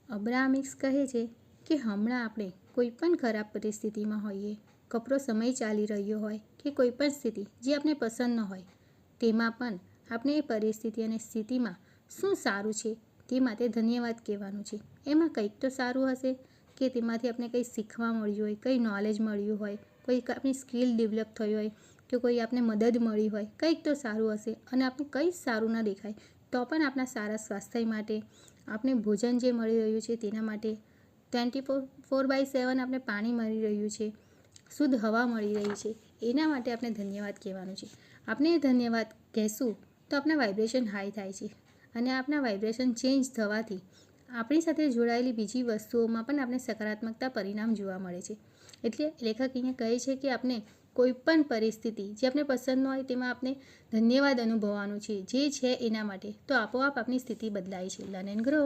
અબ્રાહમિક્સ કહે છે કે હમણાં આપણે કોઈ પણ ખરાબ પરિસ્થિતિમાં હોઈએ, કપરો સમય ચાલી રહ્યો હોય કે કોઈ પણ સ્થિતિ જે આપણે પસંદ ન હોય, તેમાં પણ આપણે એ પરિસ્થિતિ અને સ્થિતિમાં શું સારું છે તે માટે ધન્યવાદ કહેવાનું છે. એમાં કંઈક તો સારું હશે કે તેમાંથી આપણે કંઈ શીખવા મળ્યું હોય, કંઈ નોલેજ મળ્યું હોય, કોઈ આપણી સ્કિલ ડેવલપ થઈ હોય કે કોઈ આપણે મદદ મળી હોય, કંઈક તો સારું હશે. અને આપણે કંઈ સારું ન દેખાય તો પણ આપણા સારા સ્વાસ્થ્ય માટે, આપણે ભોજન જે મળી રહ્યું છે તેના માટે, 24/7 આપણે પાણી મળી રહ્યું છે, શુદ્ધ હવા મળી રહી છે, એના માટે આપણે ધન્યવાદ કહેવાનું છે. આપણે એ ધન્યવાદ કહેશું તો આપણા વાઇબ્રેશન હાઈ થાય છે અને આપણા વાઇબ્રેશન ચેન્જ થવાથી આપણી સાથે જોડાયેલી બીજી વસ્તુઓમાં પણ આપણે સકારાત્મકતા પરિણામ જોવા મળે છે. એટલે લેખક અહીંયા કહે છે કે આપણે કોઈ પણ પરિસ્થિતિ જે આપણે પસંદ ન હોય તેમાં આપણે ધન્યવાદ અનુભવવાનું છે જે છે એના માટે, તો આપોઆપ આપણી સ્થિતિ બદલાય છે. Learn and grow.